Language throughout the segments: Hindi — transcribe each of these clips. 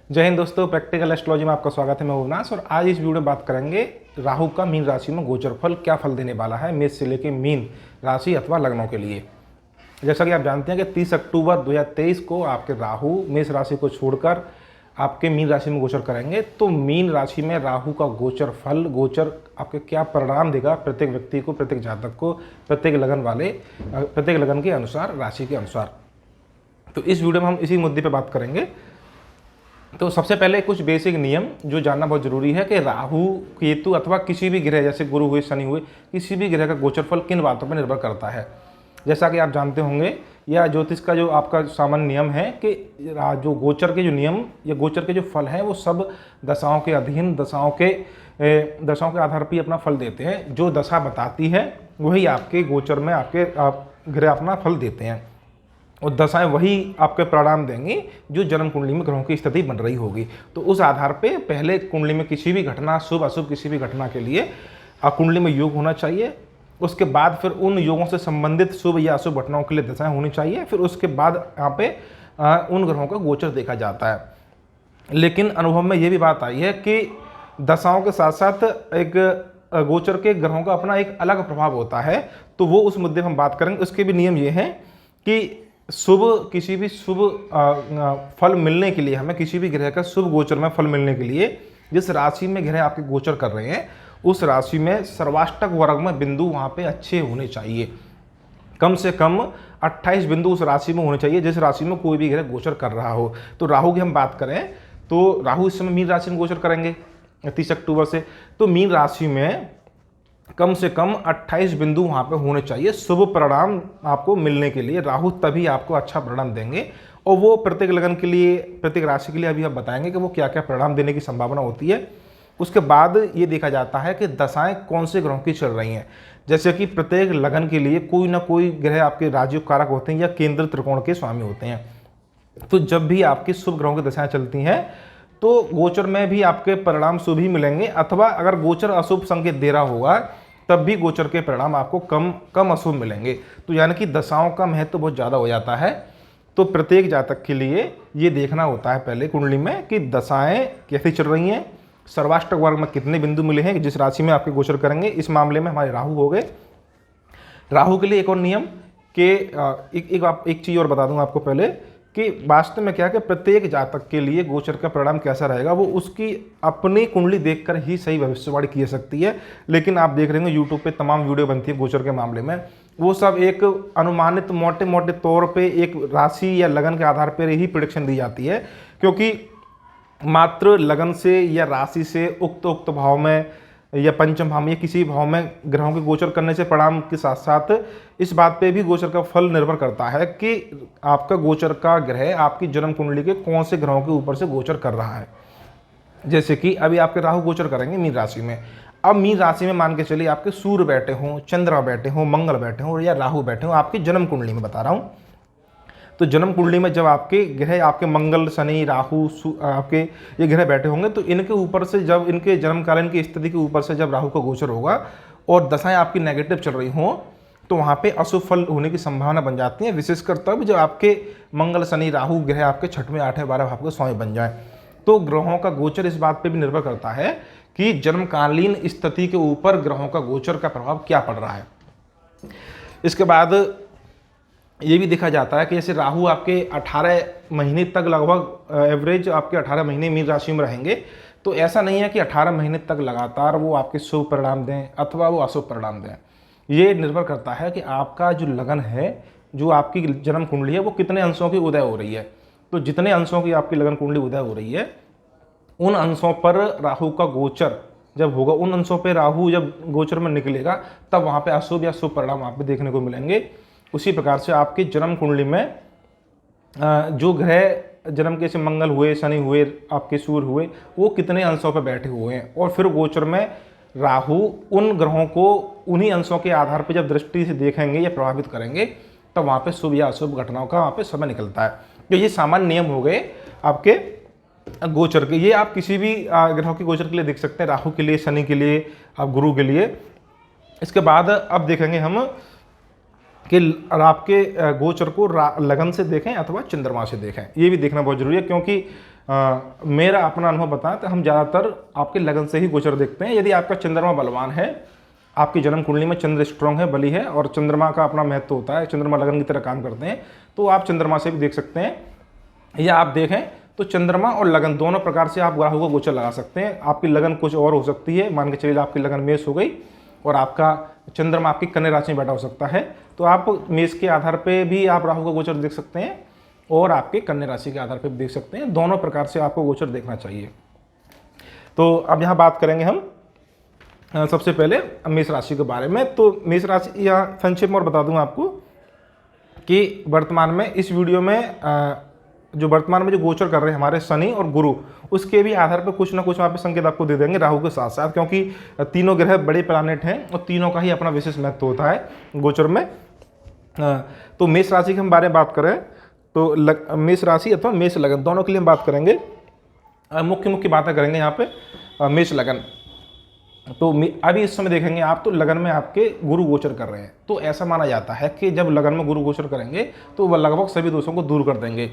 जय हिंद दोस्तों, प्रैक्टिकल एस्ट्रोलॉजी में आपका स्वागत है। मैं अविनाश और आज इस वीडियो में बात करेंगे राहु का मीन राशि में गोचर फल क्या फल देने वाला है मेष से लेकर मीन राशि अथवा लग्नों के लिए। जैसा कि आप जानते हैं कि 30 अक्टूबर 2023 को आपके राहु मेष राशि को छोड़कर आपके मीन राशि में गोचर करेंगे। तो मीन राशि में राहु का गोचर फल गोचर आपके क्या परिणाम देगा प्रत्येक व्यक्ति को, प्रत्येक जातक को, प्रत्येक लगन के अनुसार, राशि के अनुसार। तो इस वीडियो में हम इसी मुद्दे पर बात करेंगे। तो सबसे पहले कुछ बेसिक नियम जो जानना बहुत जरूरी है कि राहु केतु अथवा किसी भी ग्रह जैसे गुरु हुए, शनि हुए, किसी भी ग्रह का गोचर फल किन बातों पर निर्भर करता है। जैसा कि आप जानते होंगे या ज्योतिष का जो आपका सामान्य नियम है कि जो गोचर के जो नियम या गोचर के जो फल हैं वो सब दशाओं के अधीन, दशाओं के आधार पर अपना फल देते हैं। जो दशा बताती है वही आपके गोचर में आपके ग्रह अपना फल देते हैं और दशाएं वही आपके परिणाम देंगी जो जन्म कुंडली में ग्रहों की स्थिति बन रही होगी। तो उस आधार पे पहले कुंडली में किसी भी घटना, शुभ अशुभ किसी भी घटना के लिए कुंडली में योग होना चाहिए। उसके बाद फिर उन योगों से संबंधित शुभ या अशुभ घटनाओं के लिए दशाएं होनी चाहिए। फिर उसके बाद यहाँ पे उन ग्रहों का गोचर देखा जाता है। लेकिन अनुभव में ये भी बात आई है कि दशाओं के साथ साथ एक गोचर के ग्रहों का अपना एक अलग प्रभाव होता है। तो वो उस मुद्दे में हम बात करेंगे। उसके भी नियम ये हैं कि किसी भी शुभ फल मिलने के लिए, हमें किसी भी ग्रह का शुभ गोचर में फल मिलने के लिए जिस राशि में ग्रह आपके गोचर कर रहे हैं उस राशि में सर्वाष्टक वर्ग में बिंदु वहाँ पे अच्छे होने चाहिए। कम से कम 28 बिंदु उस राशि में होने चाहिए जिस राशि में कोई भी ग्रह गोचर कर रहा हो। तो राहु की हम बात करें तो राहु इस समय मीन राशि में गोचर करेंगे 30 अक्टूबर से। तो मीन राशि में कम से कम 28 बिंदु वहाँ पे होने चाहिए शुभ परिणाम आपको मिलने के लिए। राहु तभी आपको अच्छा परिणाम देंगे और वो प्रत्येक लगन के लिए, प्रत्येक राशि के लिए अभी आप बताएंगे कि वो क्या क्या परिणाम देने की संभावना होती है। उसके बाद ये देखा जाता है कि दशाएं कौन से ग्रहों की चल रही हैं। जैसे कि प्रत्येक लगन के लिए कोई ना कोई ग्रह आपके राजयोग कारक होते हैं या केंद्र त्रिकोण के स्वामी होते हैं। तो जब भी आपकी शुभ ग्रहों की दशाएं चलती हैं तो गोचर में भी आपके परिणाम शुभ ही मिलेंगे, अथवा अगर गोचर अशुभ संकेत दे रहा होगा तब भी गोचर के परिणाम आपको कम अशुभ मिलेंगे। तो यानी कि दशाओं का महत्व बहुत ज़्यादा हो जाता है। तो प्रत्येक जातक के लिए ये देखना होता है पहले कुंडली में कि दशाएं कैसी चल रही हैं, सर्वाष्टक वर्ग में कितने बिंदु मिले हैं जिस राशि में आपके गोचर करेंगे। इस मामले में हमारे राहु हो गए। राहु के लिए एक और नियम कि एक चीज़ और बता दूं आपको पहले कि वास्तव में क्या है कि प्रत्येक जातक के लिए गोचर का परिणाम कैसा रहेगा वो उसकी अपनी कुंडली देखकर ही सही भविष्यवाणी की जा सकती है। लेकिन आप देख रहे होंगे यूट्यूब पे तमाम वीडियो बनती है गोचर के मामले में, वो सब एक अनुमानित मोटे मोटे तौर पे एक राशि या लगन के आधार पर ही प्रेडिक्शन दी जाती है। क्योंकि मात्र लगन से या राशि से उक्त भाव में या पंचम भाव में या किसी भाव में ग्रहों के गोचर करने से परिणाम के साथ साथ इस बात पे भी गोचर का फल निर्भर करता है कि आपका गोचर का ग्रह आपकी जन्म कुंडली के कौन से ग्रहों के ऊपर से गोचर कर रहा है। जैसे कि अभी आपके राहु गोचर करेंगे मीन राशि में। अब मीन राशि में मान के चलिए आपके सूर्य बैठे हों, चंद्रमा बैठे हों, मंगल बैठे हों या राहु बैठे हों, आपकी जन्म कुंडली में बता रहा हूँ। तो जन्म कुंडली में जब आपके ग्रह आपके मंगल, शनि, राहु आपके ये ग्रह बैठे होंगे तो इनके ऊपर से जब इनके जन्मकालीन की स्थिति के ऊपर से जब राहु का गोचर होगा और दशाएं आपकी नेगेटिव चल रही हों तो वहाँ पे अशुभ फल होने की संभावना बन जाती है। विशेषकर तब जब आपके मंगल, शनि, राहु ग्रह आपके 6वें, 8वें, 12वें भाव के स्वामी बन जाए। तो ग्रहों का गोचर इस बात पर भी निर्भर करता है कि जन्मकालीन स्थिति के ऊपर ग्रहों का गोचर का प्रभाव क्या पड़ रहा है। इसके बाद ये भी देखा जाता है कि जैसे राहु आपके 18 महीने तक लगभग एवरेज आपके 18 महीने मीन राशि में रहेंगे। तो ऐसा नहीं है कि 18 महीने तक लगातार वो आपके शुभ परिणाम दें अथवा वो अशुभ परिणाम दें। ये निर्भर करता है कि आपका जो लगन है, जो आपकी जन्म कुंडली है, वो कितने अंशों की उदय हो रही है। तो जितने अंशों की आपकी लगन कुंडली उदय हो रही है उन अंशों पर राहु का गोचर जब होगा, उन अंशों पर राहु जब गोचर में निकलेगा तब वहाँ पर अशुभ या शुभ परिणाम आपको देखने को मिलेंगे। उसी प्रकार से आपकी जन्म कुंडली में जो ग्रह जन्म के से मंगल हुए, शनि हुए, आपके सूर्य हुए, वो कितने अंशों पर बैठे हुए हैं और फिर गोचर में राहु उन ग्रहों को उन्हीं अंशों के आधार पर जब दृष्टि से देखेंगे या प्रभावित करेंगे तब वहाँ पे शुभ या अशुभ घटनाओं का वहाँ पे समय निकलता है। तो ये सामान्य नियम हो गए आपके गोचर के। ये आप किसी भी ग्रहों के गोचर के लिए देख सकते हैं, राहु के लिए, शनि के लिए, आप गुरु के लिए। इसके बाद अब देखेंगे हम कि आपके गोचर को लगन से देखें अथवा चंद्रमा से देखें। ये भी देखना बहुत जरूरी है क्योंकि मेरा अपना अनुभव बताएं तो हम ज़्यादातर आपके लगन से ही गोचर देखते हैं। यदि आपका चंद्रमा बलवान है, आपकी जन्म कुंडली में चंद्र स्ट्रांग है, बली है, और चंद्रमा का अपना महत्व होता है, चंद्रमा लगन की तरह काम करते हैं, तो आप चंद्रमा से भी देख सकते हैं। या आप देखें तो चंद्रमा और लगन दोनों प्रकार से आप राहु को गोचर लगा सकते हैं। आपकी लगन कुछ और हो सकती है, मान के चलिए आपकी लगन मेष हो गई और आपका चंद्रमा आपकी कन्या राशि में बैठा हो सकता है, तो आप मेष के आधार पे भी आप राहु का गोचर देख सकते हैं और आपके कन्या राशि के आधार पे भी देख सकते हैं। दोनों प्रकार से आपको गोचर देखना चाहिए। तो अब यहाँ बात करेंगे हम सबसे पहले मेष राशि के बारे में। तो मेष राशि यहाँ संक्षेप में और बता दूँ आपको कि वर्तमान में इस वीडियो में जो वर्तमान में जो गोचर कर रहे हैं हमारे शनि और गुरु, उसके भी आधार पर कुछ ना कुछ वहाँ पे संकेत आपको दे देंगे राहु के साथ साथ, क्योंकि तीनों ग्रह बड़े प्लैनेट हैं और तीनों का ही अपना विशेष महत्व होता है गोचर में। तो मेष राशि की हम बारे में बात करें तो मेष राशि अथवा मेष लगन दोनों के लिए हम बात करेंगे। मुख्य मुख्य बातें करेंगे यहाँ पे। मेष लगन, तो अभी इस समय देखेंगे आप तो लगन में आपके गुरु गोचर कर रहे हैं, तो ऐसा माना जाता है कि जब लगन में गुरु गोचर करेंगे तो वह लगभग सभी दोषों को दूर कर देंगे।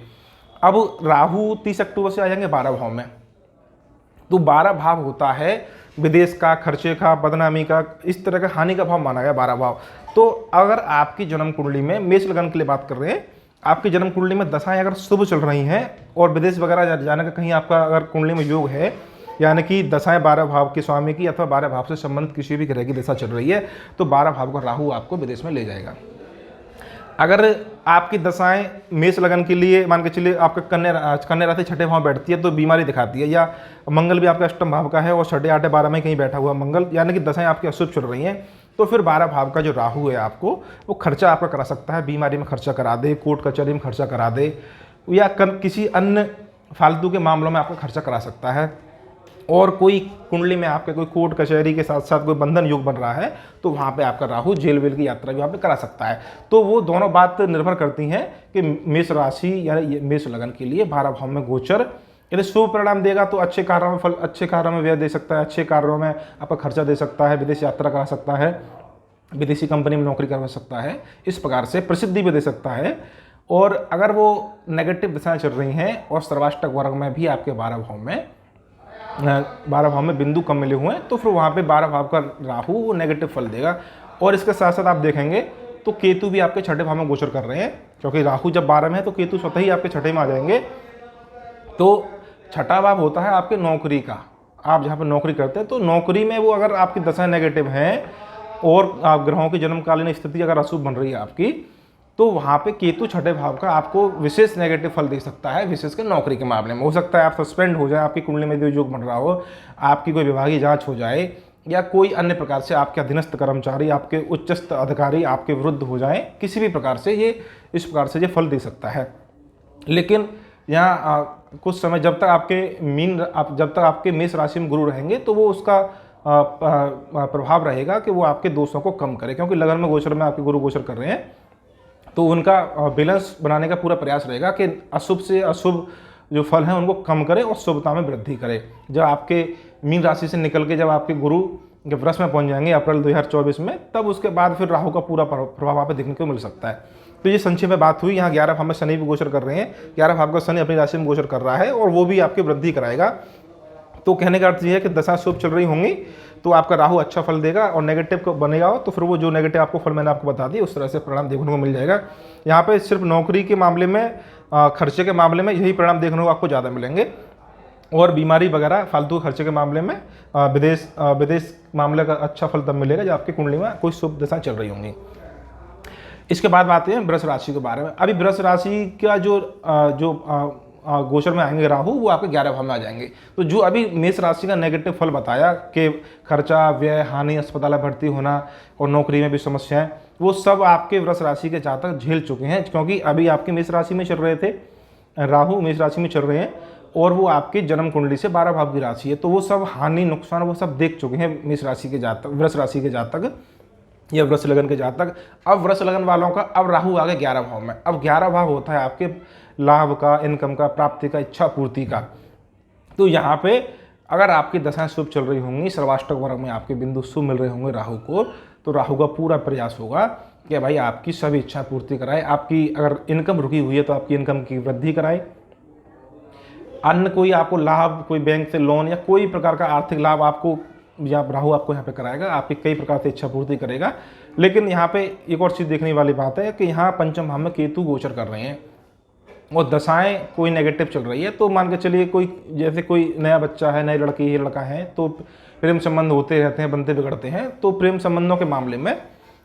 अब राहु 30 अक्टूबर से आ जाएंगे 12 भाव में, तो 12 भाव होता है विदेश का, खर्चे का, बदनामी का, इस तरह का हानि का भाव माना गया 12 भाव। तो अगर आपकी जन्म कुंडली में मेष लगन के लिए बात कर रहे हैं, आपकी जन्म कुंडली में दशाएं अगर शुभ चल रही हैं और विदेश वगैरह जाने का कहीं आपका अगर कुंडली में योग है, यानी कि दशाएं 12 भाव के स्वामी की अथवा 12 भाव से संबंधित किसी भी ग्रह की दशा चल रही है, तो 12 भाव का राहु आपको विदेश में ले जाएगा। अगर आपकी दशाएं मेष लगन के लिए मान के चलिए आपका कन्या राशि छठे भाव बैठती है तो बीमारी दिखाती है, या मंगल भी आपका अष्टम भाव का है और छठे आठे 12 में कहीं बैठा हुआ मंगल, यानी कि दशाएं आपकी अशुभ चल रही हैं, तो फिर 12 भाव का जो राहु है आपको वो खर्चा आपका करा सकता है, बीमारी में खर्चा करा दे, कोर्ट कचहरी में खर्चा करा दे, या किसी अन्य फालतू के मामलों में आपका खर्चा करा सकता है। और कोई कुंडली में आपके कोई कोर्ट कचहरी के साथ साथ कोई बंधन योग बन रहा है तो वहाँ पे आपका राहु जेल वेल की यात्रा भी वहाँ पे करा सकता है। तो वो दोनों बात निर्भर करती हैं कि मेष राशि या मेष लगन के लिए 12 भाव में गोचर यदि शुभ परिणाम देगा तो अच्छे कार्यों में फल, अच्छे कार्यों में व्यय दे सकता है, अच्छे कार्यों में आपका खर्चा दे सकता है, विदेश यात्रा करा सकता है, विदेशी कंपनी में नौकरी करवा सकता है, इस प्रकार से प्रसिद्धि भी दे सकता है। और अगर वो नेगेटिव दिशाएं चल रही हैं और सर्वाष्टक वर्ग में भी आपके 12 भाव में बिंदु कम मिले हुए हैं, तो फिर वहाँ पे 12 भाव का राहु वो नेगेटिव फल देगा। और इसके साथ साथ आप देखेंगे तो केतु भी आपके छठे भाव में गोचर कर रहे हैं, क्योंकि राहु जब 12 में है तो केतु स्वतः ही आपके छठे में आ जाएंगे। तो छठा भाव होता है आपके नौकरी का, आप जहाँ पर नौकरी करते हैं तो नौकरी में वो अगर आपकी दशा नेगेटिव हैं और आप ग्रहों की जन्मकालीन स्थिति अगर अशुभ बन रही है आपकी, तो वहाँ पे केतु छठे भाव का आपको विशेष नेगेटिव फल दे सकता है, विशेषकर नौकरी के मामले में। हो सकता है आप सस्पेंड हो जाए, आपकी कुंडली में जो योग बन रहा हो, आपकी कोई विभागीय जांच हो जाए, या कोई अन्य प्रकार से आपके अधीनस्थ कर्मचारी, आपके उच्चस्थ अधिकारी आपके विरुद्ध हो जाए, किसी भी प्रकार से ये इस प्रकार से ये फल दे सकता है। लेकिन यहाँ कुछ समय जब तक आपके मेष राशि में गुरु रहेंगे तो वो उसका प्रभाव रहेगा कि वो आपके दोषों को कम करे, क्योंकि लगन में गोचर में आपके गुरु गोचर कर रहे हैं, तो उनका बैलेंस बनाने का पूरा प्रयास रहेगा कि अशुभ से अशुभ जो फल हैं उनको कम करे और शुभता में वृद्धि करे। जब आपके मीन राशि से निकल के जब आपके गुरु जब वृष में पहुंच जाएंगे अप्रैल 2024 में, तब उसके बाद फिर राहु का पूरा प्रभाव आप देखने को मिल सकता है। तो ये संक्षेप में बात हुई। यहाँ 11 भाव में शनि भी गोचर कर रहे हैं, 11 भाव का शनि अपनी राशि में गोचर कर रहा है और वो भी आपकी वृद्धि कराएगा। तो कहने का अर्थ ये है कि दशा शुभ चल रही होंगी तो आपका राहु अच्छा फल देगा, और नेगेटिव बनेगा तो फिर वो जो नेगेटिव आपको फल मैंने आपको बता दी उस तरह से परिणाम देखने को मिल जाएगा। यहाँ पे सिर्फ नौकरी के मामले में, खर्चे के मामले में यही परिणाम देखने को आपको ज़्यादा मिलेंगे, और बीमारी वगैरह फालतू खर्चे के मामले में विदेश मामले का अच्छा फल तब मिलेगा जब आपकी कुंडली में कोई शुभ दशा चल रही होंगी। इसके बाद बात है वृष राशि के बारे में। अभी वृष राशि का जो गोचर में आएंगे राहु, वो आपके 11 भाव में आ जाएंगे। तो जो अभी मेष राशि का नेगेटिव फल बताया कि खर्चा, व्यय, हानि, अस्पताल भर्ती होना और नौकरी में भी समस्याएं, वो सब आपके वृष राशि के जातक झेल चुके हैं, क्योंकि अभी आपके मेष राशि में चल रहे थे, राहु मेष राशि में चल रहे हैं और वो आपकी जन्म कुंडली से 12 भाव की राशि है, तो वो सब हानि, नुकसान वो सब देख चुके हैं मेष राशि के जातक, वृष राशि के जातक या वृष लगन के जातक। अब वृष लगन वालों का अब राहु आ गए 11 भाव में। अब 11 भाव होता है आपके लाभ का, इनकम का, प्राप्ति का, इच्छा पूर्ति का। तो यहाँ पे अगर आपकी दशाएं शुभ चल रही होंगी, सर्वाष्टक वर्ग में आपके बिंदु शुभ मिल रहे होंगे राहु को, तो राहु का पूरा प्रयास होगा कि भाई आपकी सभी इच्छा पूर्ति कराए। आपकी अगर इनकम रुकी हुई है तो आपकी इनकम की वृद्धि कराए, अन्य कोई आपको लाभ, कोई बैंक से लोन या कोई प्रकार का आर्थिक लाभ आपको या राहु आपको यहाँ पे कराएगा, आपकी कई प्रकार से इच्छा पूर्ति करेगा। लेकिन यहाँ पे एक और चीज़ देखने वाली बात है कि यहाँ पंचम भाव में केतु गोचर कर रहे हैं और दशाएं कोई नेगेटिव चल रही है। तो मान के चलिए कोई जैसे कोई नया बच्चा है, नई लड़की है, लड़का है, तो प्रेम संबंध होते रहते हैं, बनते बिगड़ते हैं। तो प्रेम संबंधों के मामले में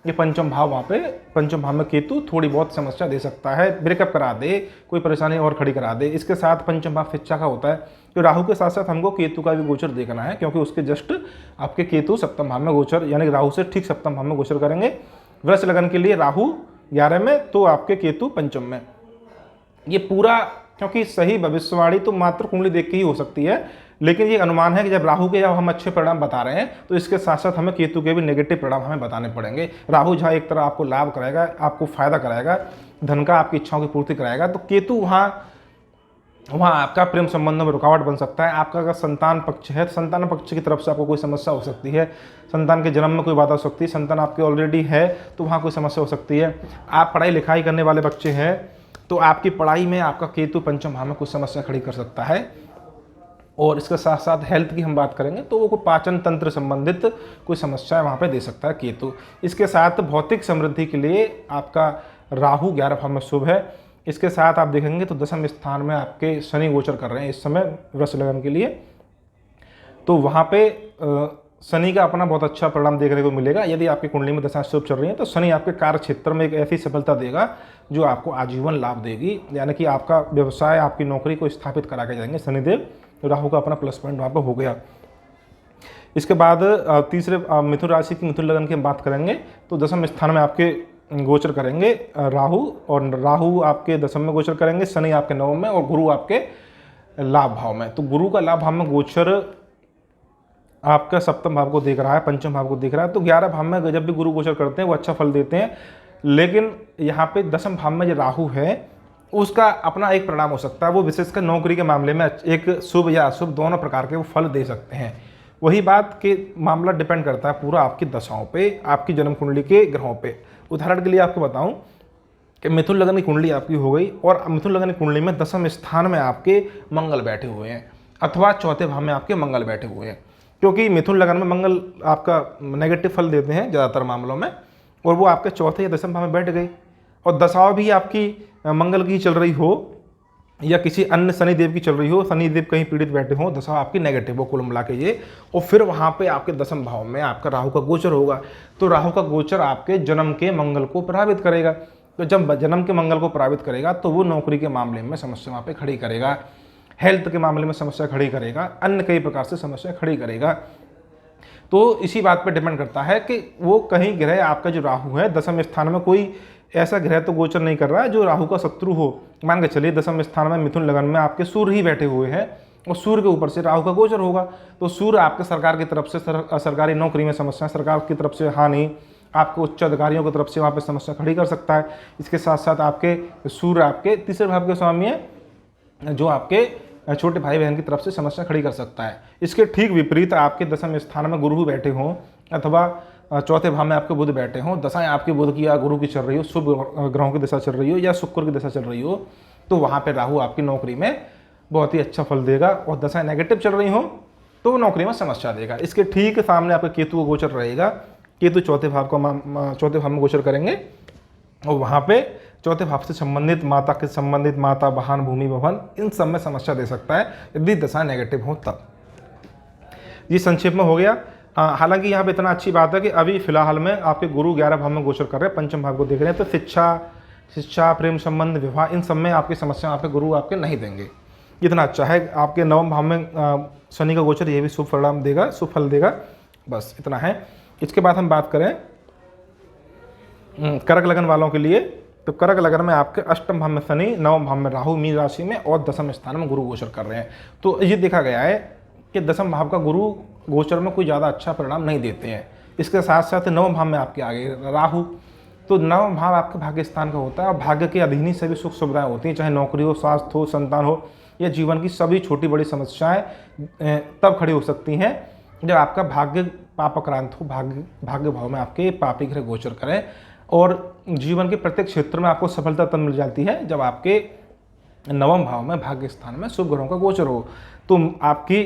ये पंचम भाव, वहाँ पे पंचम भाव में केतु थोड़ी बहुत समस्या दे सकता है, ब्रेकअप करा दे, कोई परेशानी और खड़ी करा दे। इसके साथ पंचम भाव शिक्षा का होता है, तो राहु के साथ साथ हमको केतु का भी गोचर देखना है, क्योंकि उसके जस्ट आपके केतु सप्तम भाव में गोचर, यानी राहु से ठीक सप्तम भाव में गोचर करेंगे। वृष लगन के लिए राहु 11 में, तो आपके केतु पंचम में। ये पूरा, क्योंकि सही भविष्यवाणी तो मात्र कुंडली देख के ही हो सकती है, लेकिन ये अनुमान है कि जब राहु के जब हम अच्छे परिणाम बता रहे हैं तो इसके साथ साथ हमें केतु के भी नेगेटिव परिणाम हमें बताने पड़ेंगे। राहु जहाँ एक तरह आपको लाभ कराएगा, आपको फायदा कराएगा, धन का, आपकी इच्छाओं की पूर्ति कराएगा, तो केतु वहाँ आपका प्रेम संबंधों में रुकावट बन सकता है। आपका अगर संतान पक्ष है तो संतान पक्ष की तरफ से आपको कोई समस्या हो सकती है, संतान के जन्म में कोई बाधा हो सकती है, संतान आपके ऑलरेडी है तो वहाँ कोई समस्या हो सकती है। आप पढ़ाई लिखाई करने वाले बच्चे हैं तो आपकी पढ़ाई में आपका केतु पंचम भाव में कुछ समस्या खड़ी कर सकता है। और इसके साथ साथ हेल्थ की हम बात करेंगे तो वो कोई पाचन तंत्र संबंधित कोई समस्या वहाँ पे दे सकता है केतु। इसके साथ भौतिक समृद्धि के लिए आपका राहु 11 भाव में शुभ है। इसके साथ आप देखेंगे तो दशम स्थान में आपके शनि गोचर कर रहे हैं इस समय वृष लगन के लिए, तो वहाँ पे शनि का अपना बहुत अच्छा परिणाम देखने को मिलेगा। यदि आपकी कुंडली में दशा शुभ चल रही है तो शनि आपके कार्य क्षेत्र में एक ऐसी सफलता देगा जो आपको आजीवन लाभ देगी, यानी कि आपका व्यवसाय, आपकी नौकरी को स्थापित करा के जाएंगे शनिदेव। राहु का अपना प्लस पॉइंट वहाँ पर हो गया। इसके बाद तीसरे मिथुन राशि की मिथुन लगन की हम बात करेंगे तो दशम स्थान में आपके गोचर करेंगे राहु, और राहु आपके दशम में गोचर करेंगे, शनि आपके नवम में और गुरु आपके लाभ भाव में। तो गुरु का लाभ भाव में गोचर आपका सप्तम भाव को देख रहा है, पंचम भाव को देख रहा है। तो 11 भाव में जब भी गुरु गोचर करते हैं वो अच्छा फल देते हैं, लेकिन यहाँ पे दशम भाव में जो राहु है उसका अपना एक परिणाम हो सकता है। वो विशेषकर नौकरी के मामले में एक शुभ या अशुभ दोनों प्रकार के वो फल दे सकते हैं। वही बात कि मामला डिपेंड करता है पूरा आपकी दशाओं पे, आपकी जन्म कुंडली के ग्रहों पे। उदाहरण के लिए आपको बताऊं कि मिथुन लगन की कुंडली आपकी हो गई और मिथुन लगन की कुंडली में दशम स्थान में आपके मंगल बैठे हुए हैं अथवा चौथे भाव में आपके मंगल बैठे हुए हैं, क्योंकि मिथुन लगन में मंगल आपका नेगेटिव फल देते हैं ज़्यादातर मामलों में, और वो आपके चौथे या दशम भाव में बैठ गई और दशाओं भी आपकी मंगल की चल रही हो या किसी अन्य शनिदेव की चल रही हो, शनिदेव कहीं पीड़ित बैठे हो, दशा आपकी नेगेटिव हो कुल मिला के ये, और फिर वहाँ पे आपके दशम भाव में आपका राहु का गोचर होगा। तो राहु का गोचर आपके जन्म के मंगल को प्रभावित करेगा। तो जब जन्म के मंगल को प्रभावित करेगा तो वो नौकरी के मामले में समस्या वहाँ पे खड़ी करेगा, हेल्थ के मामले में समस्या खड़ी करेगा, अन्य कई प्रकार से समस्या खड़ी करेगा। तो इसी बात पर डिपेंड करता है कि वो कहीं ग्रह आपका जो राहु है दशम स्थान में कोई ऐसा ग्रह तो गोचर नहीं कर रहा है जो राहु का शत्रु हो। मान के चलिए दशम स्थान में मिथुन लगन में आपके सूर्य ही बैठे हुए हैं और सूर्य के ऊपर से राहु का गोचर होगा, तो सूर्य आपके सरकार की तरफ से सरकारी नौकरी में समस्या, सरकार की तरफ से हानि, आपके उच्च अधिकारियों की तरफ से वहाँ पर समस्या खड़ी कर सकता है। इसके साथ साथ आपके सूर्य आपके तीसरे भाव के स्वामी है जो आपके छोटे भाई बहन की तरफ से समस्या खड़ी कर सकता है। इसके ठीक विपरीत आपके दशम स्थान में गुरु बैठे हों अथवा चौथे भाव में आपके बुध बैठे हों, दशाएं आपके बुध की या गुरु की चल रही हो, शुभ ग्रहों की दशा चल रही हो या शुक्र की दशा चल रही हो, तो वहाँ पे राहु आपकी नौकरी में बहुत ही अच्छा फल देगा। और दशाएं नेगेटिव चल रही हो तो नौकरी में समस्या देगा। इसके ठीक सामने आपका केतु का गोचर रहेगा। केतु चौथे भाव में गोचर करेंगे और वहाँ पे चौथे भाव से संबंधित माता के संबंधित माता, वाहन, भूमि, भवन, इन सब में समस्या दे सकता है यदि दशा नेगेटिव हो तब। ये संक्षेप में हो गया। हालांकि यहाँ पे इतना अच्छी बात है कि अभी फिलहाल में आपके गुरु 11 भाव में गोचर कर रहे हैं, पंचम भाव को देख रहे हैं, तो शिक्षा, प्रेम संबंध, विवाह, इन सब में आपकी समस्या आपके गुरु आपके नहीं देंगे। इतना अच्छा है। आपके नवम भाव में शनि का गोचर, ये भी शुभ परिणाम देगा, शुभ फल देगा। बस इतना है। इसके बाद हम बात करें कर्क लगन वालों के लिए, तो कर्क लगन में आपके अष्टम भाव में शनि, नवम भाव में राहु मीन राशि में और दशम स्थान में गुरु गोचर कर रहे हैं। तो ये देखा गया है कि दशम भाव का गुरु गोचर में कोई ज़्यादा अच्छा परिणाम नहीं देते हैं। इसके साथ साथ नवम भाव में आपके आगे राहु, तो नवम भाव आपके भाग्य स्थान का होता है और भाग्य के अधीन ही सभी सुख सुविधाएं होती हैं, चाहे नौकरी हो, स्वास्थ्य हो, संतान हो या जीवन की सभी छोटी बड़ी समस्याएं तब खड़ी हो सकती हैं जब आपका भाग्य पापाक्रांत हो, भाग्य भाव में आपके पापी ग्रह गोचर करें। और जीवन के प्रत्येक क्षेत्र में आपको सफलता तब मिल जाती है जब आपके नवम भाव में भाग्य स्थान में शुभ ग्रहों का गोचर हो। तो आपकी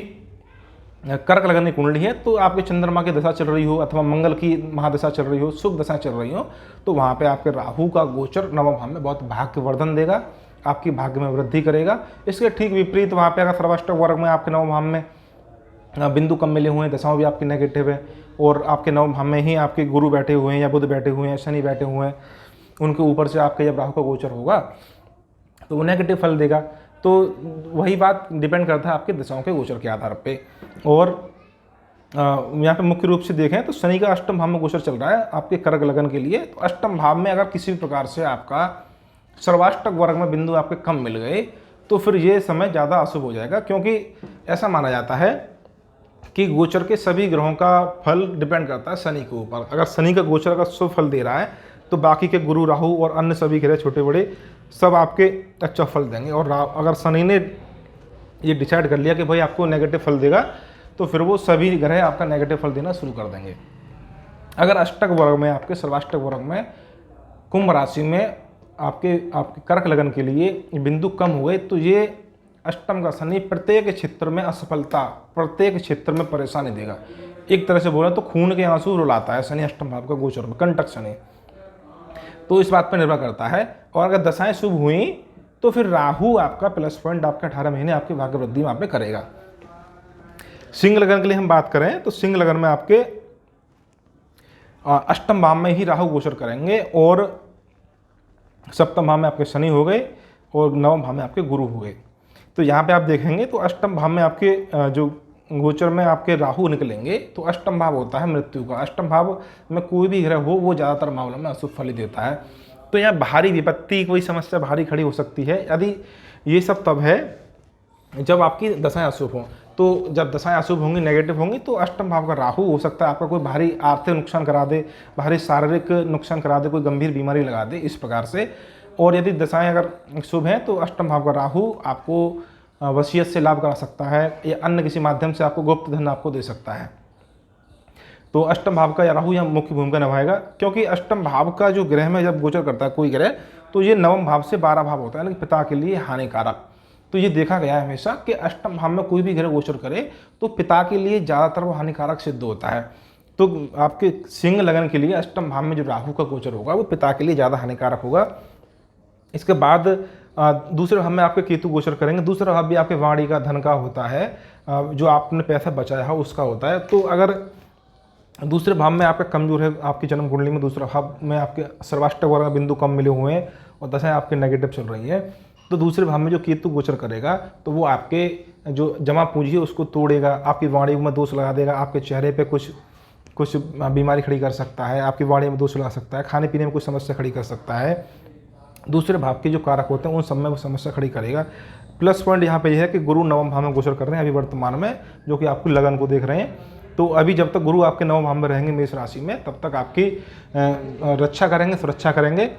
कर्क लगन की कुंडली है, तो आपके चंद्रमा की दशा चल रही हो अथवा मंगल की महादशा चल रही हो, शुभ दशा चल रही हो, तो वहाँ पे आपके राहु का गोचर नवम भाव में बहुत भाग्यवर्धन देगा, आपकी भाग्य में वृद्धि करेगा। इसके ठीक विपरीत वहाँ पे अगर सर्वाष्टक वर्ग में आपके नवम भाव में बिंदु कम मिले हुए हैं, दशाओं भी आपकी नेगेटिव है, और आपके नवम भाव में ही आपके गुरु बैठे हुए हैं या बुध बैठे हुए हैं, शनि बैठे हुए हैं, उनके ऊपर से आपके जब राहु का गोचर होगा तो वो नेगेटिव फल देगा। तो वही बात डिपेंड करता है आपके दशाओं के गोचर के आधार पे। और यहाँ पे मुख्य रूप से देखें तो शनि का अष्टम भाव में गोचर चल रहा है आपके कर्क लगन के लिए। तो अष्टम भाव में अगर किसी भी प्रकार से आपका सर्वाष्टक वर्ग में बिंदु आपके कम मिल गए तो फिर ये समय ज़्यादा अशुभ हो जाएगा, क्योंकि ऐसा माना जाता है कि गोचर के सभी ग्रहों का फल डिपेंड करता है शनि के ऊपर। अगर शनि का गोचर अगर शुभ फल दे रहा है तो बाकी के गुरु, राहु और अन्य सभी ग्रह छोटे बड़े सब आपके अच्छा फल देंगे। और अगर शनि ने ये डिसाइड कर लिया कि भाई आपको नेगेटिव फल देगा तो फिर वो सभी ग्रह आपका नेगेटिव फल देना शुरू कर देंगे। अगर अष्टक वर्ग में आपके सर्वाष्टक वर्ग में कुंभ राशि में आपके कर्क लगन के लिए बिंदु कम हुए तो ये अष्टम का शनि प्रत्येक क्षेत्र में असफलता, प्रत्येक क्षेत्र में परेशानी देगा। एक तरह से बोला तो खून के आंसू रुलाता है शनि अष्टम भाव का गोचर में, कंटक शनि। तो इस बात पर निर्भर करता है। और अगर दशाएं शुभ हुई तो फिर राहु आपका प्लस पॉइंट आपका 18 महीने आपकी भाग्य वृद्धि वहाँ पे करेगा। सिंह लगन के लिए हम बात करें तो सिंह लगन में आपके अष्टम भाव में ही राहु गोचर करेंगे और सप्तम भाव में आपके शनि हो गए और नवम भाव में आपके गुरु हो गए। तो यहाँ पे आप देखेंगे तो अष्टम भाव में आपके जो गोचर में आपके राहु निकलेंगे तो अष्टम भाव होता है मृत्यु का। अष्टम भाव में कोई भी ग्रह हो वो ज़्यादातर मामलों में अशुभ फल ही देता है। तो यहाँ भारी विपत्ति, कोई समस्या भारी खड़ी हो सकती है यदि ये सब तब है जब आपकी दशाएं अशुभ हों। तो जब दशाएं अशुभ होंगी, नेगेटिव होंगी, तो अष्टम भाव का राहु हो सकता है आपका कोई भारी आर्थिक नुकसान करा दे, भारी शारीरिक नुकसान करा दे, कोई गंभीर बीमारी लगा दे इस प्रकार से। और यदि दशाएं अगर शुभ हैं तो अष्टम भाव का राहु आपको वसीयत से लाभ करा सकता है या अन्य किसी माध्यम से आपको गुप्त धन आपको दे सकता है। तो अष्टम भाव का राहु यहाँ मुख्य भूमिका निभाएगा, क्योंकि अष्टम भाव का जो ग्रह में जब गोचर करता है कोई ग्रह तो ये नवम भाव से 12 भाव होता है, लेकिन पिता के लिए हानिकारक। तो ये देखा गया है हमेशा कि अष्टम भाव में कोई भी ग्रह गोचर करे तो पिता के लिए ज़्यादातर वो हानिकारक सिद्ध होता है। तो आपके सिंह लगन के लिए अष्टम भाव में जो राहु का गोचर होगा वो पिता के लिए ज़्यादा हानिकारक होगा। इसके बाद दूसरे भाव में आपके केतु गोचर करेंगे। दूसरा भाव भी आपके वाणी का, धन का होता है, जो आपने पैसा बचाया है उसका होता है। तो अगर दूसरे भाव में आपका कमजोर है, आपकी जन्म कुंडली में दूसरा भाव में आपके सर्वाष्टक वर्ग बिंदु कम मिले हुए हैं और दशाएं आपके नेगेटिव चल रही है, तो दूसरे भाव में जो केतु गोचर करेगा तो वो आपके जो जमा पूंजी है उसको तोड़ेगा, आपकी वाणी में दोष लगा देगा, आपके चेहरे पे कुछ बीमारी खड़ी कर सकता है, आपकी वाणी में दोष लगा सकता है, खाने पीने में कुछ समस्या खड़ी कर सकता है। दूसरे भाव के जो कारक होते हैं उन सब में वो समस्या खड़ी करेगा। प्लस पॉइंट यहाँ पे यह है कि गुरु नवम भाव में गोचर कर रहे हैं अभी वर्तमान में, जो कि आपकी लगन को देख रहे हैं। तो अभी जब तक गुरु आपके नवम भाव में रहेंगे मेष राशि में, तब तक आपकी रक्षा करेंगे, सुरक्षा करेंगे।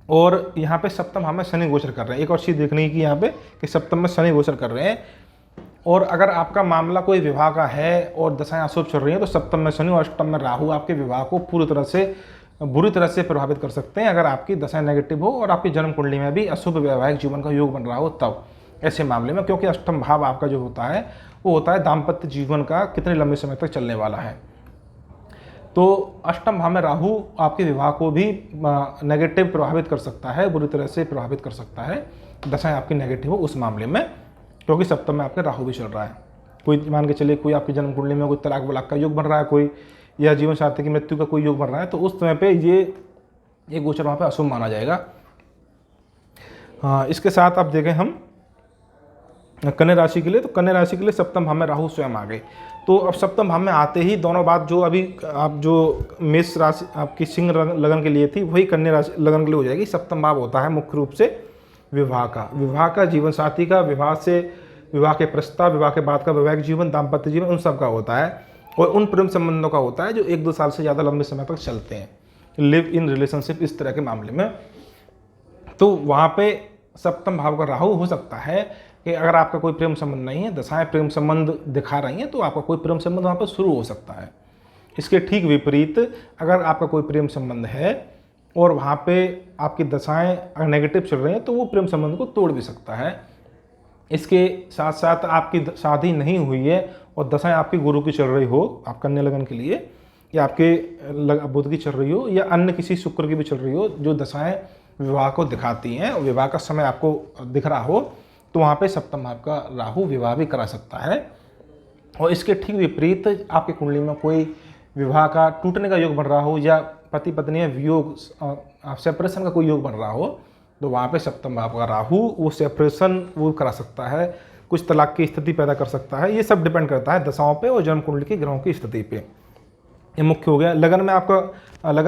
और यहाँ पे सप्तम भाव में शनि गोचर कर रहे हैं। एक और चीज़ देखने की यहाँ पे कि सप्तम में शनि गोचर कर रहे हैं। और अगर आपका मामला कोई विवाह का है और दशाएं अशुभ चल रही हैं तो सप्तम में शनि और अष्टम में राहु आपके विवाह को बुरी तरह से प्रभावित कर सकते हैं। अगर आपकी दशाएं नेगेटिव हो और आपकी जन्म कुंडली में भी अशुभ वैवाहिक जीवन का योग बन रहा हो तब ऐसे मामले में, क्योंकि अष्टम भाव आपका जो होता है वो होता है दाम्पत्य जीवन का कितने लंबे समय तक चलने वाला है। तो अष्टम भाव में राहु आपके विवाह को भी नेगेटिव प्रभावित कर सकता है, बुरी तरह से प्रभावित कर सकता है, दशाएं आपकी नेगेटिव हो उस मामले में, क्योंकि सप्तम में आपके राहु भी चल रहा है। कोई मान के चलिए कोई आपकी जन्म कुंडली में कोई तलाक वलाक का योग बन रहा है, कोई या जीवन साथी की मृत्यु का कोई योग बन रहा है, तो उस समय पे ये गोचर वहाँ पे अशुभ माना जाएगा। हाँ, इसके साथ आप देखें हम कन्या राशि के लिए, तो कन्या राशि के लिए सप्तम भाव में राहु स्वयं आ गए। तो अब सप्तम भाव में आते ही दोनों बात जो अभी आप जो मेष राशि आपकी सिंह लगन के लिए थी वही कन्या राशि लगन के लिए हो जाएगी। सप्तम भाव होता है मुख्य रूप से विवाह का, जीवन साथी का, विवाह के प्रस्ताव, विवाह के बाद का वैवाहिक जीवन, दाम्पत्य जीवन, उन सब का होता है। और उन प्रेम संबंधों का होता है जो 1-2 साल से ज़्यादा लंबे समय तक चलते हैं, लिव इन रिलेशनशिप, इस तरह के मामले में। तो वहाँ पे सप्तम भाव का राहु हो सकता है कि अगर आपका कोई प्रेम संबंध नहीं है, दशाएं प्रेम संबंध दिखा रही हैं, तो आपका कोई प्रेम संबंध वहाँ पर शुरू हो सकता है। इसके ठीक विपरीत अगर आपका कोई प्रेम संबंध है और वहाँ पे आपकी दशाएं अगर नेगेटिव चल रही हैं तो वो प्रेम संबंध को तोड़ भी सकता है। इसके साथ साथ आपकी शादी नहीं हुई है और दशाएं आपकी गुरु की चल रही हो, आप कन्या लगन के लिए, या आपके बुध की चल रही हो, या अन्य किसी शुक्र की भी चल रही हो, जो दशाएं विवाह को दिखाती हैं और विवाह का समय आपको दिख रहा हो, तो वहाँ पे सप्तम भाव का राहु विवाह भी करा सकता है। और इसके ठीक विपरीत आपकी कुंडली में कोई विवाह का टूटने का योग बन रहा हो, या पति पत्नी वियोग सेपरेशन का कोई योग बन रहा हो, तो वहाँ पे सप्तम भाव का राहु वो सेपरेशन वो करा सकता है, कुछ तलाक की स्थिति पैदा कर सकता है। ये सब डिपेंड करता है दशाओं पे और जन्म कुंडली की ग्रहों की स्थिति पे। ये मुख्य हो गया। लगन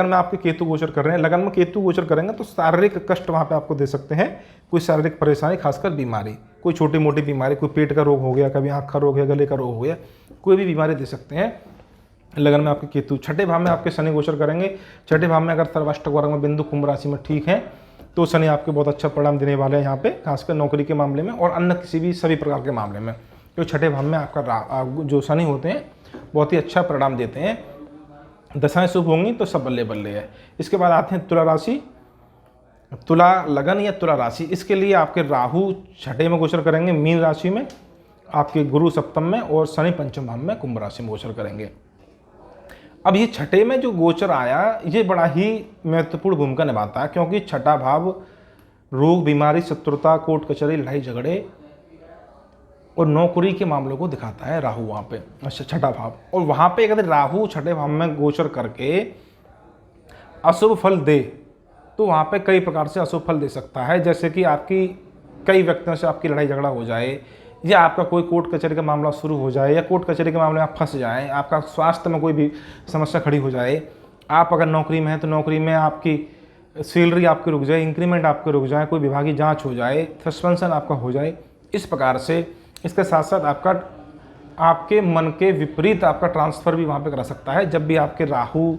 में आपके केतु गोचर कर रहे हैं, लगन में केतु गोचर करेंगे तो शारीरिक कष्ट वहाँ पे आपको दे सकते हैं, कोई शारीरिक परेशानी, खासकर बीमारी, कोई छोटी मोटी बीमारी, कोई पेट का रोग हो गया, कभी आँख का रोग है, गले का रोग हो गया, कोई भी बीमारी दे सकते हैं। लगन में आपके केतु। छठे भाव में आपके शनि गोचर करेंगे। छठे भाव में अगर सर्वाष्टक वर्ग में बिंदु कुंभ राशि में ठीक है तो शनि आपके बहुत अच्छा परिणाम देने वाले हैं यहाँ पे, खासकर नौकरी के मामले में और अन्य किसी भी सभी प्रकार के मामले में। तो छठे भाव में आपका जो शनि होते हैं बहुत ही अच्छा परिणाम देते हैं। दशाएं शुभ होंगी तो सब बल्ले बल्ले है। इसके बाद आते हैं तुला राशि, तुला लगन या तुला राशि। इसके लिए आपके राहु छठे में गोचर करेंगे मीन राशि में, आपके गुरु सप्तम में और शनि पंचम भाव में कुंभ राशि में गोचर करेंगे। अब ये छठे में जो गोचर आया ये बड़ा ही महत्वपूर्ण भूमिका निभाता है, क्योंकि छठा भाव रोग, बीमारी, शत्रुता, कोर्ट कचहरी, लड़ाई झगड़े और नौकरी के मामलों को दिखाता है राहु वहाँ पे। अच्छा, छठा भाव, और वहाँ पे अगर राहु छठे भाव में गोचर करके अशुभ फल दे तो वहाँ पे कई प्रकार से अशुभ फल दे सकता है, जैसे कि आपकी कई व्यक्तियों से आपकी लड़ाई झगड़ा हो जाए, या आपका कोई कोर्ट कचहरी का मामला शुरू हो जाए, या कोर्ट कचहरी के मामले में आप फंस जाएं, आपका स्वास्थ्य में कोई भी समस्या खड़ी हो जाए, आप अगर नौकरी में हैं तो नौकरी में आपकी सैलरी आपकी रुक जाए, इंक्रीमेंट आपके रुक जाए, कोई विभागीय जांच हो जाए, सस्पेंशन आपका हो जाए। इस प्रकार से इसके साथ साथ आपके मन के विपरीत आपका ट्रांसफ़र भी वहाँ पर करा सकता है। जब भी आपके राहु,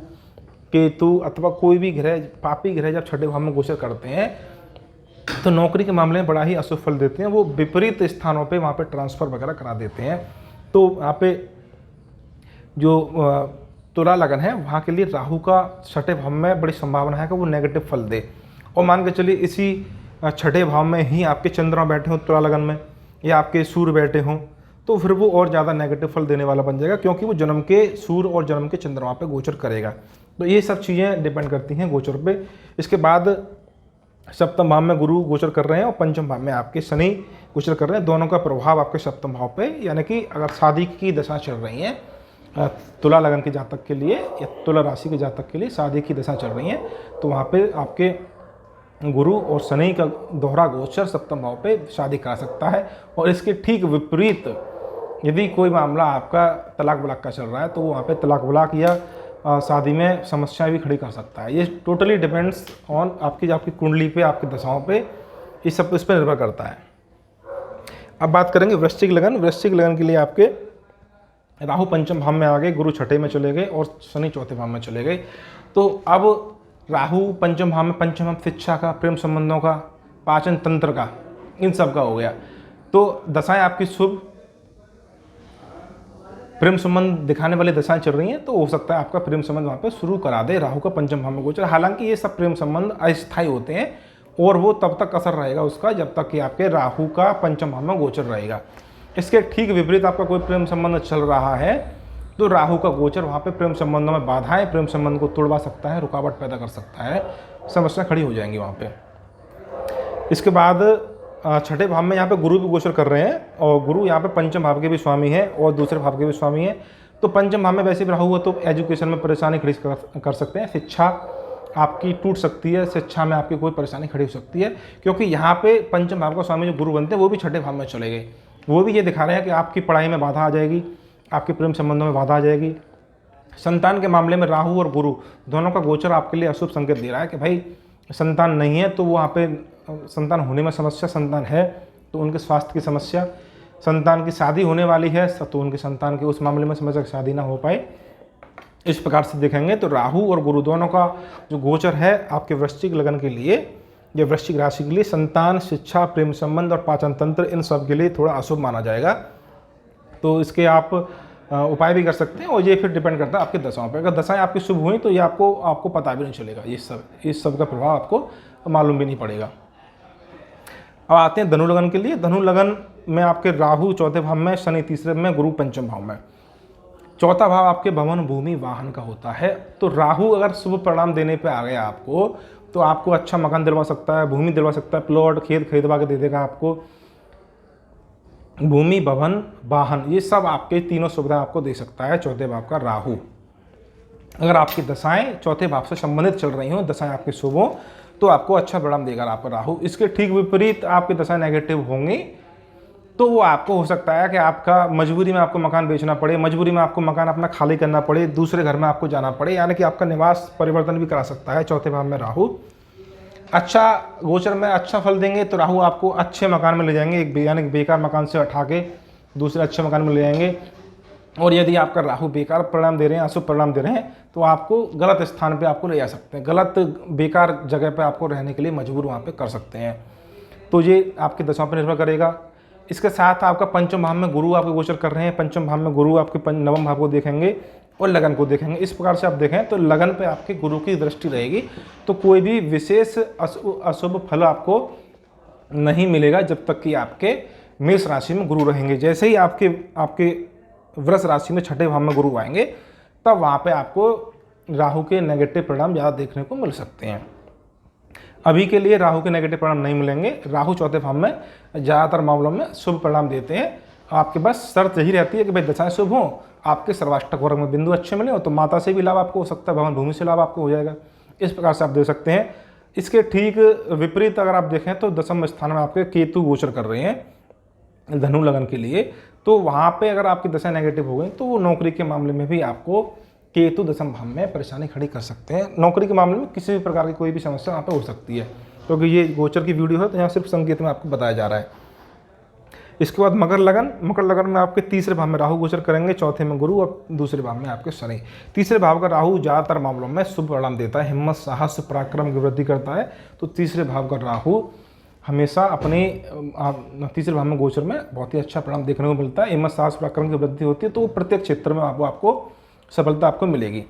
केतु अथवा कोई भी ग्रह, पापी ग्रह जब छठे भाव में गोचर करते हैं तो नौकरी के मामले में बड़ा ही अशुभ फल देते हैं, वो विपरीत स्थानों पे वहाँ पे ट्रांसफ़र वगैरह करा देते हैं। तो वहाँ पे जो तुला लगन है वहाँ के लिए राहु का छठे भाव में बड़ी संभावना है कि वो नेगेटिव फल दे। और मान के चलिए इसी छठे भाव में ही आपके चंद्रमा बैठे हों तुला लगन में, या आपके सूर्य बैठे हों, तो फिर वो और ज़्यादा नेगेटिव फल देने वाला बन जाएगा, क्योंकि वो जन्म के सूर्य और जन्म के चंद्रमा पे गोचर करेगा। तो ये सब चीज़ें डिपेंड करती हैं गोचर पे। इसके बाद सप्तम भाव में गुरु गोचर कर रहे हैं और पंचम भाव में आपके शनि गोचर कर रहे हैं। दोनों का प्रभाव आपके सप्तम भाव पे, यानी कि अगर शादी की दशा चल रही हैं तुला लगन के जातक के लिए या तुला राशि के जातक के लिए शादी की दशा चल रही है, तो वहाँ पे आपके गुरु और शनि का दोहरा गोचर सप्तम भाव पे शादी करा सकता है। और इसके ठीक विपरीत यदि कोई मामला आपका तलाक बलाक का चल रहा है तो वहाँ पे तलाक बलाक या शादी में समस्याएं भी खड़ी कर सकता है। ये टोटली डिपेंड्स ऑन आपकी कुंडली पे, आपकी दशाओं पे, ये सब इस पर निर्भर करता है। अब बात करेंगे वृश्चिक लगन। वृश्चिक लगन के लिए आपके राहु पंचम भाव में आ गए, गुरु छठे में चले गए और शनि चौथे भाव में चले गए। तो अब राहु पंचम भाव में, पंचम भाव शिक्षा का, प्रेम संबंधों का, पाचन तंत्र का, इन सब का हो गया। तो दशाएं आपकी शुभ प्रेम संबंध दिखाने वाली दशाएं चल रही हैं, तो हो सकता है आपका प्रेम संबंध वहाँ पे शुरू करा दे राहु का पंचम भाव में गोचर। हालांकि ये सब प्रेम संबंध अस्थायी होते हैं और वो तब तक असर रहेगा उसका जब तक कि आपके राहु का पंचम भाव में गोचर रहेगा। इसके ठीक विपरीत आपका कोई प्रेम संबंध चल रहा है तो राहु का गोचर वहाँ पे प्रेम संबंधों में बाधाएं, प्रेम संबंध को तोड़वा सकता है, रुकावट पैदा कर सकता है, समस्या खड़ी हो जाएंगी वहाँ पे। इसके बाद छठे भाव में यहाँ पे गुरु भी गोचर कर रहे हैं और गुरु यहाँ पे पंचम भाव के भी स्वामी हैं और दूसरे भाव के भी स्वामी हैं। तो पंचम भाव में वैसे भी राहु हो तो एजुकेशन में परेशानी खड़ी कर सकते हैं, शिक्षा आपकी टूट सकती है, शिक्षा में आपकी कोई परेशानी खड़ी हो सकती है, क्योंकि यहाँ पे पंचम भाव का स्वामी जो गुरु बनते हैं वो भी छठे भाव में चले गए। वो भी ये दिखा रहे हैं कि आपकी पढ़ाई में बाधा आ जाएगी, आपके प्रेम संबंधों में बाधा आ जाएगी। संतान के मामले में राहु और गुरु दोनों का गोचर आपके लिए अशुभ संकेत दे रहा है कि भाई संतान नहीं है तो वहाँ पे संतान होने में समस्या, संतान है तो उनके स्वास्थ्य की समस्या, संतान की शादी होने वाली है तो उनके संतान के उस मामले में समस्या, शादी ना हो पाए। इस प्रकार से देखेंगे तो राहु और गुरु दोनों का जो गोचर है आपके वृश्चिक लगन के लिए या वृश्चिक राशि के लिए संतान, शिक्षा, प्रेम संबंध और पाचन तंत्र, इन सब के लिए थोड़ा अशुभ माना जाएगा। तो इसके आप उपाय भी कर सकते हैं। और ये फिर डिपेंड करता है आपकी दशाओं पर। अगर दशाएं आपकी शुभ हुई तो ये आपको पता भी नहीं चलेगा, इस सब का प्रभाव आपको मालूम भी नहीं पड़ेगा। अब आते हैं धनु लगन के लिए। धनु लगन में आपके राहु चौथे भाव में, शनि तीसरे में, गुरु पंचम भाव में। चौथा भाव आपके भवन भूमि वाहन का होता है। तो राहु अगर शुभ परिणाम देने पे आ गया आपको, तो आपको अच्छा मकान दिलवा सकता है, भूमि दिलवा सकता है, प्लॉट खेत खरीदवा के दे देगा आपको। भूमि भवन वाहन ये सब आपके तीनों सुविधा आपको दे सकता है चौथे भाव का राहु। अगर आपकी दशाएं चौथे भाव से संबंधित चल रही हों, दशाएं आपकी शुभ हों, तो आपको अच्छा परिणाम देगा आपका राहु। इसके ठीक विपरीत आपकी दशाएं नेगेटिव होंगी तो वो आपको हो सकता है कि आपका मजबूरी में आपको मकान बेचना पड़े, मजबूरी में आपको मकान अपना खाली करना पड़े, दूसरे घर में आपको जाना पड़े, यानी कि आपका निवास परिवर्तन भी करा सकता है चौथे भाव में राहु। अच्छा गोचर में अच्छा फल देंगे तो राहु आपको अच्छे मकान में ले जाएंगे, यानी बेकार मकान से उठा के दूसरे अच्छे मकान में ले जाएंगे। और यदि आपका राहु बेकार परिणाम दे रहे हैं, अशुभ परिणाम दे रहे हैं, तो आपको गलत स्थान पे आपको ले जा सकते हैं, गलत बेकार जगह पे आपको रहने के लिए मजबूर वहाँ पे कर सकते हैं। तो ये आपकी दशाओं पर निर्भर करेगा। इसके साथ आपका पंचम भाव में गुरु आपके गोचर कर रहे हैं। पंचम भाव में गुरु आपके नवम भाव को देखेंगे और लगन को देखेंगे। इस प्रकार से आप देखें तो लगन पे आपके गुरु की दृष्टि रहेगी, तो कोई भी विशेष अशुभ फल आपको नहीं मिलेगा जब तक कि आपके मेष राशि में गुरु रहेंगे। जैसे ही आपके वृष राशि में छठे भाव में गुरु आएंगे, तब वहाँ पे आपको राहु के नेगेटिव परिणाम ज़्यादा देखने को मिल सकते हैं। अभी के लिए राहु के नेगेटिव परिणाम नहीं मिलेंगे। राहु चौथे भाव में ज़्यादातर मामलों में शुभ परिणाम देते हैं। आपके बस शर्त यही रहती है कि भाई दशाएं शुभ हों, आपके सर्वाष्टक वर्ग में बिंदु अच्छे मिले हो, तो माता से भी लाभ आपको हो सकता है, भवन भूमि से लाभ आपको हो जाएगा। इस प्रकार से आप दे सकते हैं। इसके ठीक विपरीत अगर आप देखें तो दशम स्थान में आपके केतु गोचर कर रहे हैं धनु लगन के लिए, तो वहाँ पे अगर आपकी दशा नेगेटिव हो गई तो वो नौकरी के मामले में भी आपको केतु दशम भाव में परेशानी खड़ी कर सकते हैं। नौकरी के मामले में किसी भी प्रकार की कोई भी समस्या वहाँ पे हो सकती है, क्योंकि ये गोचर की वीडियो है तो यहाँ सिर्फ संकेत में आपको बताया जा रहा है। इसके बाद मकर लगन। मकर लगन में आपके तीसरे भाव में राहु गोचर करेंगे, चौथे में गुरु और दूसरे भाव में आपके शनि। तीसरे भाव का राहु ज़्यादातर मामलों में शुभ परिणाम देता है, हिम्मत साहस पराक्रम की वृद्धि करता है। तो तीसरे भाव का राहु हमेशा अपने तीसरे भाव में गोचर में बहुत ही अच्छा परिणाम देखने को मिलता है। हिम्मत साहस पराक्रम की वृद्धि होती है, तो प्रत्येक क्षेत्र में आपको सफलता आपको मिलेगी।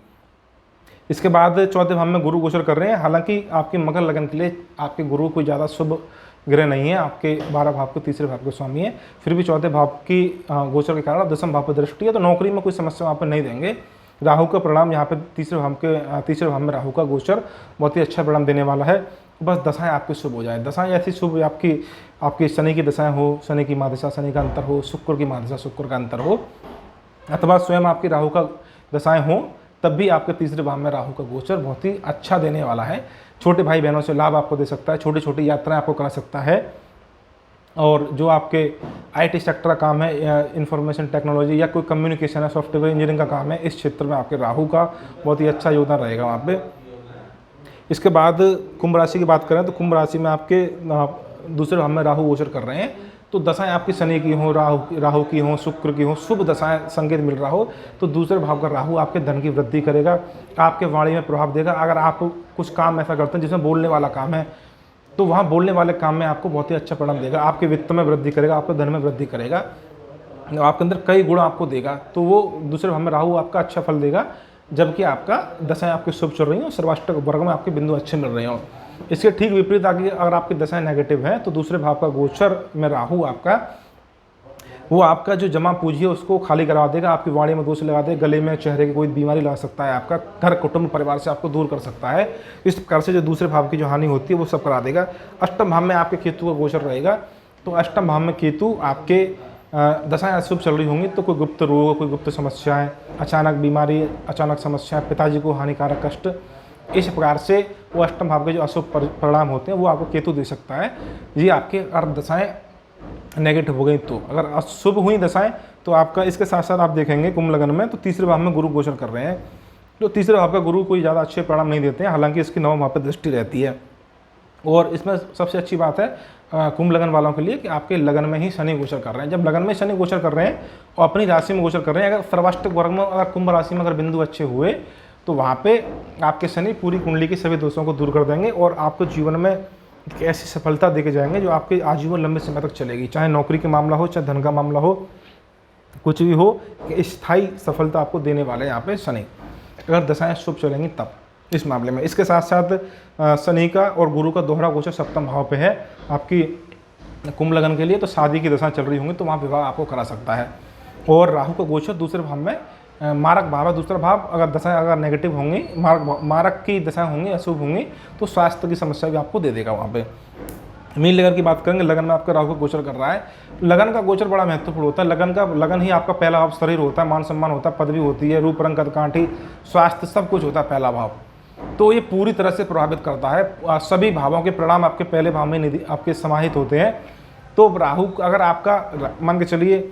इसके बाद चौथे भाव में गुरु गोचर कर रहे हैं। हालांकि आपके मकर लगन के लिए आपके गुरु कोई ज़्यादा शुभ ग्रह नहीं है, आपके 12 भाव के तीसरे भाव के स्वामी है, फिर भी चौथे भाव की गोचर के कारण दशम भाव पर दृष्टि है, तो नौकरी में कोई समस्या वहाँ पर नहीं देंगे। राहु का परिणाम यहाँ पे तीसरे भाव में राहु का गोचर बहुत ही अच्छा परिणाम देने वाला है। बस दशाएं आपकी शुभ हो जाए। दशाएं ऐसी शुभ आपकी शनि की दशाएं हो, शनि की महादशा शनि का अंतर हो, शुक्र की महादशा शुक्र का अंतर हो, अथवा स्वयं आपकी राहु का दशाएं हो, तब भी आपके तीसरे भाव में राहु का गोचर बहुत ही अच्छा देने वाला है। छोटे भाई बहनों से लाभ आपको दे सकता है, छोटी छोटी यात्राएं आपको करा सकता है। और जो आपके IT सेक्टर का काम है या इंफॉर्मेशन टेक्नोलॉजी या कोई कम्युनिकेशन है, सॉफ्टवेयर इंजीनियरिंग का काम है, इस क्षेत्र में आपके राहु का बहुत ही अच्छा योगदान रहेगा वहाँ पे। इसके बाद कुंभ राशि की बात करें तो कुंभ राशि में आपके दूसरे भाव में राहु गोचर कर रहे हैं, तो दशाएं आपकी शनि की हों, राहु की हों, शुक्र की हों, शुभ दशाएं संकेत मिल रहा हो, तो दूसरे भाव का राहु आपके धन की वृद्धि करेगा, आपके वाणी में प्रभाव देगा। अगर आप कुछ काम ऐसा करते हैं जिसमें बोलने वाला काम है, तो वहाँ बोलने वाले काम में आपको बहुत ही अच्छा परिणाम देगा। आपके वित्त में वृद्धि करेगा, आपके धन में वृद्धि करेगा, आपके अंदर कई गुण आपको देगा। तो वो दूसरे भाव में राहु आपका अच्छा फल देगा, जबकि आपका दशाएं आपकी शुभ चल रही हो, सर्वाष्टक वर्ग में आपके बिंदु अच्छे मिल रहे हों। इसके ठीक विपरीत आगे अगर आपकी दशाएं नेगेटिव हैं, तो दूसरे भाव का गोचर में राहु आपका जो जमा पूंजी है उसको खाली करवा देगा, आपकी वाणी में दोष लगा देगा, गले में चेहरे की कोई बीमारी ला सकता है, आपका घर कुटुंब परिवार से आपको दूर कर सकता है। इस प्रकार से जो दूसरे भाव की जो हानि होती है वो सब करा देगा। अष्टम भाव में आपके केतु का गोचर रहेगा, तो अष्टम भाव में केतु आपके दशाएं अशुभ चल रही होंगी, तो कोई गुप्त रोग, कोई गुप्त समस्याएं, अचानक बीमारी, अचानक समस्याएं, पिताजी को हानिकारक कष्ट, इस प्रकार से वो अष्टम भाव के जो अशुभ परिणाम होते हैं वो आपको केतु दे सकता है। ये आपके अगर दशाएं नेगेटिव हो गई, तो अगर अशुभ हुई दशाएं तो आपका इसके साथ साथ आप देखेंगे कुंभ लगन में तो तीसरे भाव में गुरु गोचर कर रहे हैं, तो तीसरे भाव का गुरु कोई ज़्यादा अच्छे परिणाम नहीं देते हैं, हालांकि इसकी नवम भाव पर दृष्टि रहती है। और इसमें सबसे अच्छी बात है कुंभ लगन वालों के लिए कि आपके लगन में ही शनि गोचर कर रहे हैं। जब लगन में शनि गोचर कर रहे हैं और अपनी राशि में गोचर कर रहे हैं, अगर सर्वाष्टक वर्ग में अगर कुंभ राशि में अगर बिंदु अच्छे हुए, तो वहाँ पे आपके शनि पूरी कुंडली के सभी दोषों को दूर कर देंगे और आपको जीवन में एक ऐसी सफलता देके जाएंगे जो आपके आजीवन लंबे समय तक चलेगी, चाहे नौकरी का मामला हो, चाहे धन का मामला हो, कुछ भी हो, स्थायी सफलता आपको देने वाले हैं यहाँ पे शनि, अगर दशाएं शुभ चलेंगी तब इस मामले में। इसके साथ साथ शनि का और गुरु का दोहरा गोचर सप्तम भाव पे है आपकी कुंभ लगन के लिए, तो शादी की दशा चल रही होंगी तो वहाँ विवाह आपको करा सकता है। और राहु का गोचर दूसरे भाव में मारक भाव है, दूसरा भाव अगर दशाएं अगर नेगेटिव होंगी, मारक की दशाएं होंगी, अशुभ होंगी, तो स्वास्थ्य की समस्या भी आपको दे देगा वहाँ पे। मीन लगन की बात करेंगे, लगन में आपका राहु का गोचर कर रहा है। लगन का गोचर बड़ा महत्वपूर्ण होता है। लगन ही आपका पहला भाव शरीर होता है, मान सम्मान होता है, पदवी होती है, रूप रंग कदकाठी, स्वास्थ्य, सब कुछ होता है पहला भाव। तो ये पूरी तरह से प्रभावित करता है। सभी भावों के परिणाम आपके पहले भाव में आपके समाहित होते हैं। तो राहु अगर आपका मान के चलिए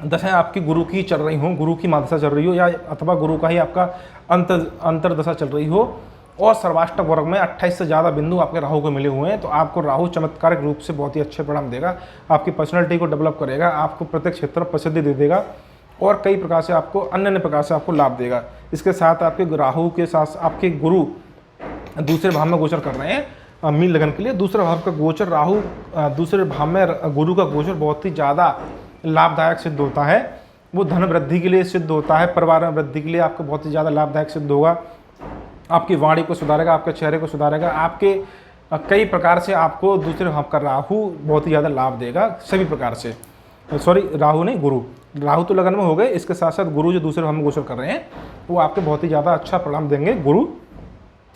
दशाएं आपकी गुरु की चल रही हो, गुरु की महादशा चल रही हो, या अथवा गुरु का ही आपका अंतरदशा चल रही हो, और सर्वाष्टक वर्ग में 28 से ज़्यादा बिंदु आपके राहु को मिले हुए हैं, तो आपको राहु चमत्कारिक रूप से बहुत ही अच्छे परिणाम देगा। आपकी पर्सनैलिटी को डेवलप करेगा, आपको प्रत्येक क्षेत्र में प्रसिद्धि दे देगा, और कई प्रकार से आपको अन्य प्रकार से आपको लाभ देगा। इसके साथ आपके राहु के साथ आपके गुरु दूसरे भाव में गोचर कर रहे हैं मीन लगन के लिए। दूसरे भाव का गोचर राहु दूसरे भाव में गुरु का गोचर बहुत ही ज़्यादा लाभदायक सिद्ध होता है। वो धन वृद्धि के लिए सिद्ध होता है, परिवार में वृद्धि के लिए आपको बहुत ही ज़्यादा लाभदायक सिद्ध होगा। आपकी वाणी को सुधारेगा, आपके चेहरे को सुधारेगा, आपके कई प्रकार से आपको दूसरे भाव का राहु बहुत ही ज़्यादा लाभ देगा सभी प्रकार से। राहु नहीं, गुरु। राहु तो लगन में हो गए, इसके साथ साथ गुरु जो दूसरे भाव में गोचर कर रहे हैं वो आपके बहुत ही ज़्यादा अच्छा परिणाम देंगे। गुरु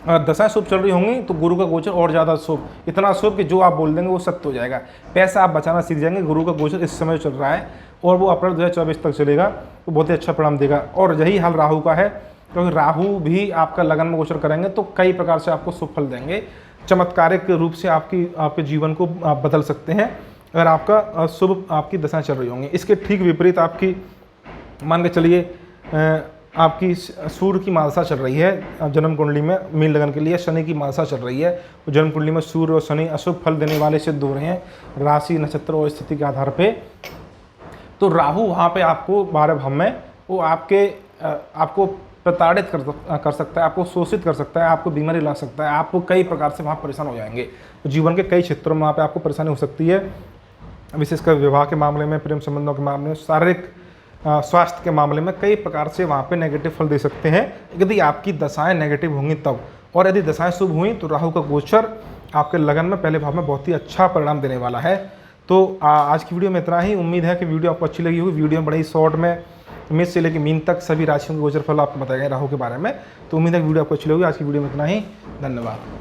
दशाएं शुभ चल रही होंगी तो गुरु का गोचर और ज़्यादा शुभ, इतना शुभ कि जो आप बोल देंगे वो सत्य हो जाएगा। पैसा आप बचाना सीख जाएंगे। गुरु का गोचर इस समय चल रहा है और वो अप्रैल 2024 तक चलेगा, तो बहुत ही अच्छा परिणाम देगा। और यही हाल राहु का है, क्योंकि राहु भी आपका लगन में गोचर करेंगे तो कई प्रकार से आपको शुभ फल देंगे, चमत्कारिक रूप से आपके जीवन को आप बदल सकते हैं अगर आपका शुभ आपकी दशाएं चल रही होंगी। इसके ठीक विपरीत आपकी मान के चलिए आपकी सूर्य की महादशा चल रही है जन्म कुंडली में, मीन लगन के लिए शनि की महादशा चल रही है, तो जन्म कुंडली में सूर्य और शनि अशुभ फल देने वाले सिद्ध हो रहे हैं राशि, नक्षत्र और स्थिति के आधार पे। तो राहु वहाँ पे आपको 12 भाव में वो आपको प्रताड़ित कर सकता है, आपको शोषित कर सकता है, आपको बीमारी ला सकता है, आपको कई प्रकार से वहाँ परेशान हो जाएंगे। तो जीवन के कई क्षेत्रों में वहाँ पे आपको परेशानी हो सकती है, विशेषकर विवाह के मामले में, प्रेम संबंधों के मामले में, शारीरिक स्वास्थ्य के मामले में कई प्रकार से वहाँ पे नेगेटिव फल दे सकते हैं यदि आपकी दशाएं नेगेटिव होंगी तब। और यदि दशाएं शुभ हुई तो राहु का गोचर आपके लगन में पहले भाव में बहुत ही अच्छा परिणाम देने वाला है। तो आज की वीडियो में इतना ही। उम्मीद है कि वीडियो आपको अच्छी लगी होगी। वीडियो में बड़े ही शॉर्ट में मेष से लेकर मीन तक सभी राशियों के गोचर फल आपको बताए गए राहु के बारे में। तो उम्मीद है कि वीडियो आपको अच्छी लगी। आज की वीडियो में इतना ही। धन्यवाद।